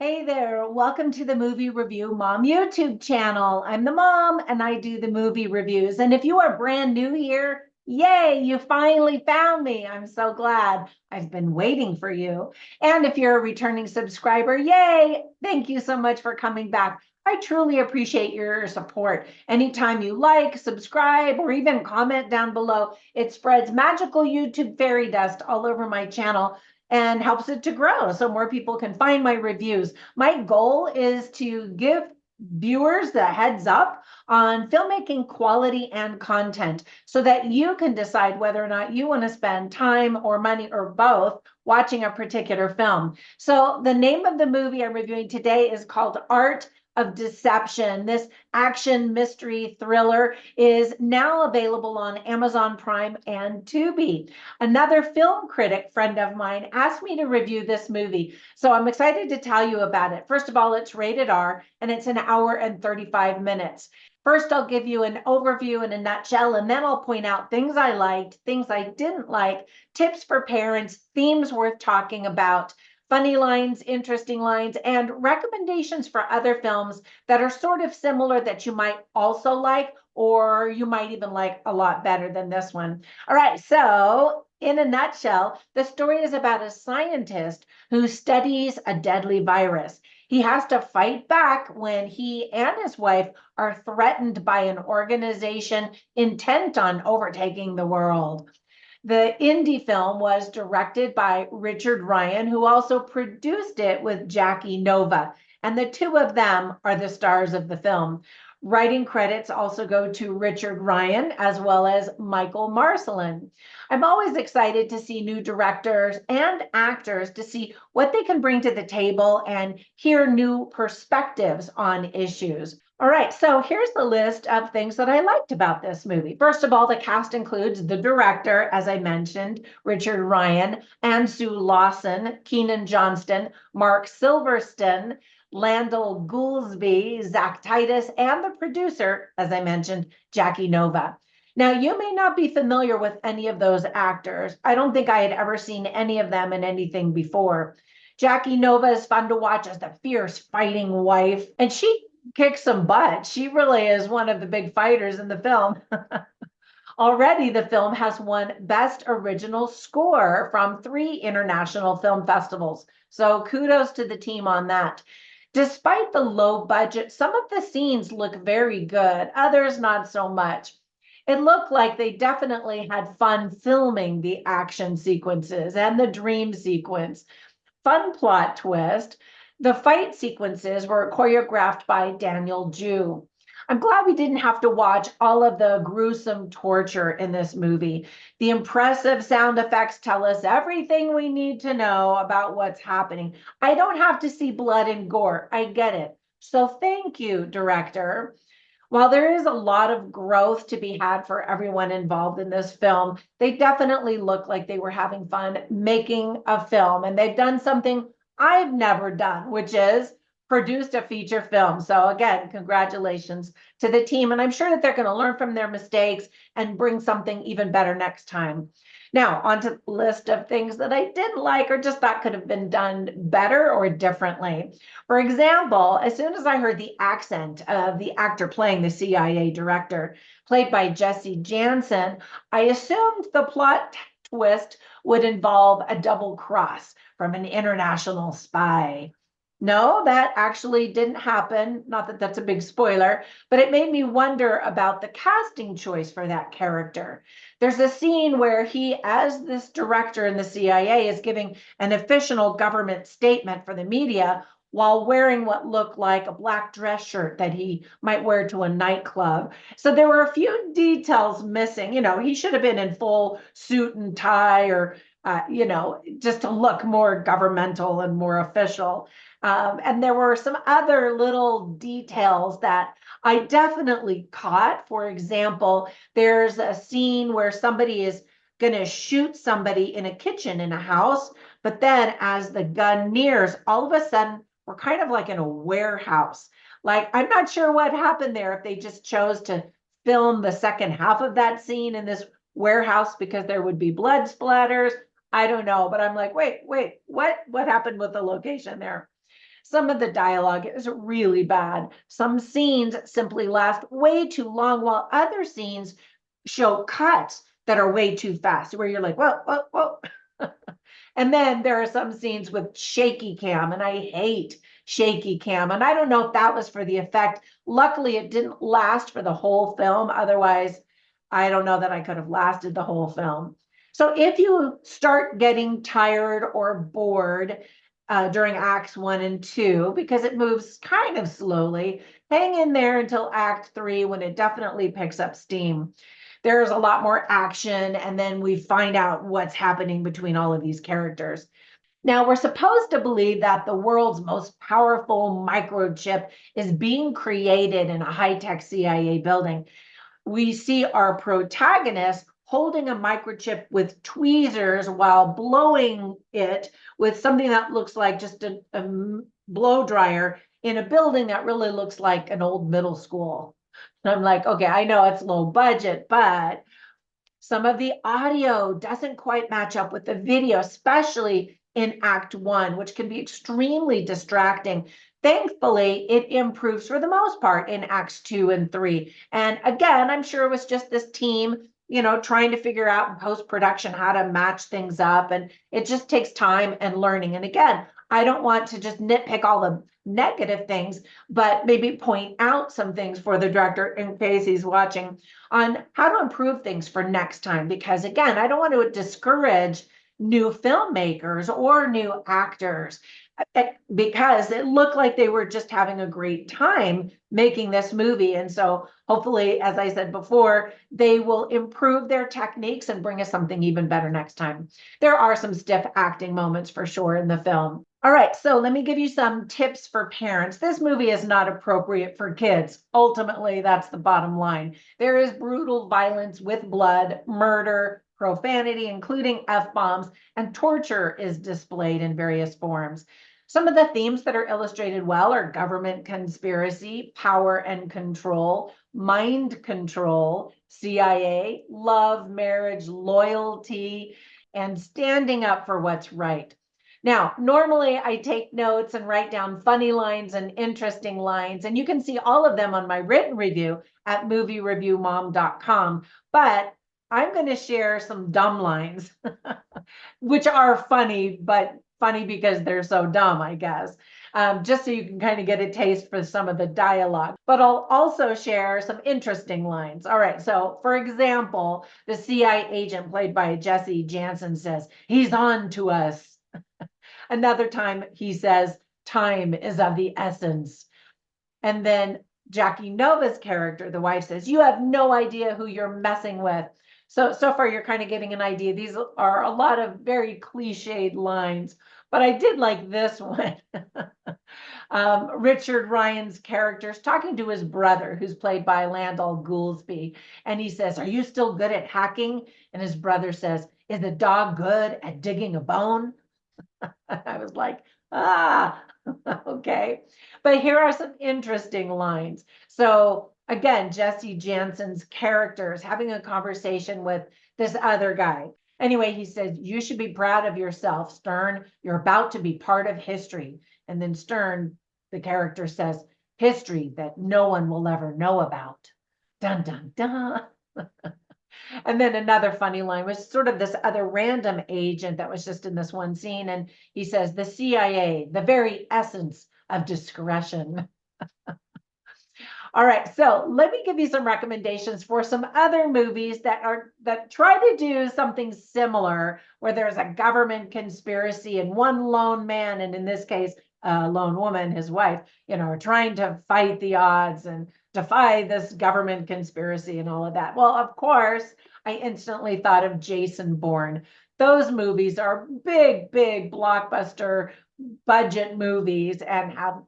Hey there, welcome to the Movie Review Mom YouTube channel. I'm the mom and I do the movie reviews. And if you are brand new here, yay, you finally found me. I'm so glad. I've been waiting for you. And if you're a returning subscriber, yay, thank you so much for coming back. I truly appreciate your support. Anytime you like, subscribe, or even comment down below, it spreads magical YouTube fairy dust all over my channel and helps it to grow so more people can find my reviews. My goal is to give viewers the heads up on filmmaking quality and content so that you can decide whether or not you want to spend time or money or both watching a particular film. So the name of the movie I'm reviewing today is called Art of Deception. This action mystery thriller is now available on Amazon Prime and Tubi. Another film critic friend of mine asked me to review this movie, so I'm excited to tell you about it. First of all, it's rated R and it's an hour and 35 minutes. First, I'll give you an overview in a nutshell, and then I'll point out things I liked, things I didn't like, tips for parents, themes worth talking about, funny lines, interesting lines, and recommendations for other films that are sort of similar that you might also like, or you might even like a lot better than this one. All right, so in a nutshell, the story is about a scientist who studies a deadly virus. He has to fight back when he and his wife are threatened by an organization intent on overtaking the world. The indie film was directed by Richard Ryan, who also produced it with Jackie Nova, and the two of them are the stars of the film. Writing credits also go to Richard Ryan as well as Michael Marcelin. I'm always excited to see new directors and actors to see what they can bring to the table and hear new perspectives on issues. All right, so here's the list of things that I liked about this movie. First of all, the cast includes the director, as I mentioned, Richard Ryan, Ann Sue Lawson, Keenan Johnston, Mark Silverstone, Landell Goolsby, Zach Titus, and the producer, as I mentioned, Jackie Nova. Now, you may not be familiar with any of those actors. I don't think I had ever seen any of them in anything before. Jackie Nova is fun to watch as the fierce fighting wife, and she kicks some butt. She really is one of the big fighters in the film. Already, the film has won Best Original Score from 3 international film festivals. So kudos to the team on that. Despite the low budget, some of the scenes look very good, others not so much. It looked like they definitely had fun filming the action sequences and the dream sequence. Fun plot twist. The fight sequences were choreographed by Daniel Ju. I'm glad we didn't have to watch all of the gruesome torture in this movie. The impressive sound effects tell us everything we need to know about what's happening. I don't have to see blood and gore. I get it. So thank you, director. While there is a lot of growth to be had for everyone involved in this film, they definitely look like they were having fun making a film. And they've done something I've never done, which is produced a feature film. So again, congratulations to the team. And I'm sure that they're going to learn from their mistakes and bring something even better next time. Now, onto the list of things that I didn't like or just thought could have been done better or differently. For example, as soon as I heard the accent of the actor playing the CIA director, played by Jesse Jansen, I assumed the plot twist would involve a double cross from an international spy. No, that actually didn't happen. Not that that's a big spoiler, but it made me wonder about the casting choice for that character. There's a scene where he, as this director in the CIA, is giving an official government statement for the media while wearing what looked like a black dress shirt that he might wear to a nightclub. So there were a few details missing. He should have been in full suit and tie or, just to look more governmental and more official. And there were some other little details that I definitely caught. For example, there's a scene where somebody is going to shoot somebody in a kitchen in a house, but then as the gun nears, all of a sudden, we're kind of like in a warehouse. Like, I'm not sure what happened there, if they just chose to film the second half of that scene in this warehouse because there would be blood splatters. I don't know, but I'm like, wait, what happened with the location there? Some of the dialogue is really bad. Some scenes simply last way too long, while other scenes show cuts that are way too fast, where you're like, whoa, whoa, whoa. And then there are some scenes with shaky cam, and I hate shaky cam. And I don't know if that was for the effect. Luckily, it didn't last for the whole film. Otherwise, I don't know that I could have lasted the whole film. So if you start getting tired or bored during acts 1 and 2, because it moves kind of slowly, hang in there until act 3 when it definitely picks up steam. There's a lot more action, and then we find out what's happening between all of these characters. Now, we're supposed to believe that the world's most powerful microchip is being created in a high-tech CIA building. We see our protagonist holding a microchip with tweezers while blowing it with something that looks like just a blow dryer in a building that really looks like an old middle school. And I'm like, okay, I know it's low budget, but some of the audio doesn't quite match up with the video, especially in Act 1, which can be extremely distracting. Thankfully, it improves for the most part in Acts 2 and 3. And again, I'm sure it was just this team, trying to figure out in post-production how to match things up. And it just takes time and learning. And again, I don't want to just nitpick all the negative things, but maybe point out some things for the director in case he's watching on how to improve things for next time. Because again, I don't want to discourage new filmmakers or new actors because it looked like they were just having a great time making this movie. And so hopefully, as I said before, they will improve their techniques and bring us something even better next time. There are some stiff acting moments for sure in the film. All right, so let me give you some tips for parents. This movie is not appropriate for kids. Ultimately, that's the bottom line. There is brutal violence with blood, murder, profanity, including F-bombs, and torture is displayed in various forms. Some of the themes that are illustrated well are government conspiracy, power and control, mind control, CIA, love, marriage, loyalty, and standing up for what's right. Now, normally I take notes and write down funny lines and interesting lines, and you can see all of them on my written review at moviereviewmom.com. But I'm going to share some dumb lines, which are funny, but funny because they're so dumb, I guess, just so you can kind of get a taste for some of the dialogue. But I'll also share some interesting lines. All right, so for example, the CIA agent played by Jesse Jansen says, "He's on to us." Another time he says, "Time is of the essence." And then Jackie Nova's character, the wife, says, "You have no idea who you're messing with." So far, you're kind of getting an idea. These are a lot of very cliched lines, but I did like this one. Richard Ryan's character's talking to his brother, who's played by Landell Goolsby, and he says, "Are you still good at hacking?" And his brother says, "Is the dog good at digging a bone?" I was like, okay. But here are some interesting lines. So again, Jesse Jansen's character is having a conversation with this other guy. Anyway, he says, "You should be proud of yourself, Stern. You're about to be part of history." And then Stern, the character, says, "History that no one will ever know about." Dun, dun, dun. And then another funny line was sort of this other random agent that was just in this one scene. And he says, "The CIA, the very essence of discretion." All right, so let me give you some recommendations for some other movies that try to do something similar, where there's a government conspiracy and one lone man, and in this case, a lone woman, his wife, are trying to fight the odds and defy this government conspiracy and all of that. Well, of course, I instantly thought of Jason Bourne. Those movies are big, big blockbuster budget movies and have,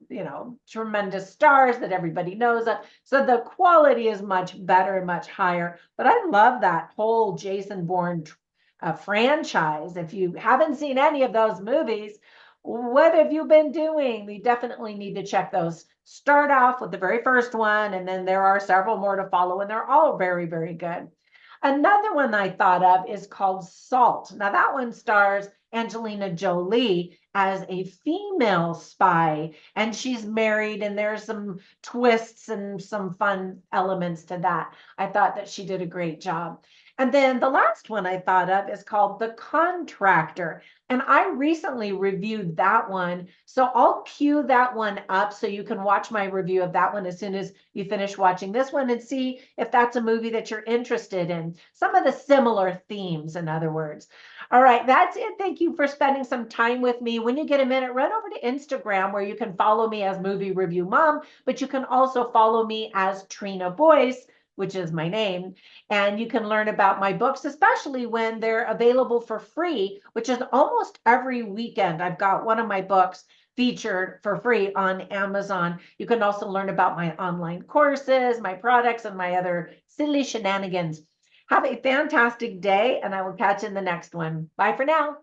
tremendous stars that everybody knows of. So the quality is much better and much higher. But I love that whole Jason Bourne franchise. If you haven't seen any of those movies, what have you been doing? We definitely need to check those. Start off with the very first one, and then there are several more to follow, and they're all very, very good. Another one I thought of is called Salt. Now that one stars Angelina Jolie as a female spy, and she's married, and there's some twists and some fun elements to that. I thought that she did a great job. And then the last one I thought of is called The Contractor. And I recently reviewed that one. So I'll cue that one up so you can watch my review of that one as soon as you finish watching this one and see if that's a movie that you're interested in. Some of the similar themes, in other words. All right, that's it. Thank you for spending some time with me. When you get a minute, run over to Instagram where you can follow me as Movie Review Mom, but you can also follow me as Trina Boice, which is my name. And you can learn about my books, especially when they're available for free, which is almost every weekend. I've got one of my books featured for free on Amazon. You can also learn about my online courses, my products, and my other silly shenanigans. Have a fantastic day, and I will catch you in the next one. Bye for now.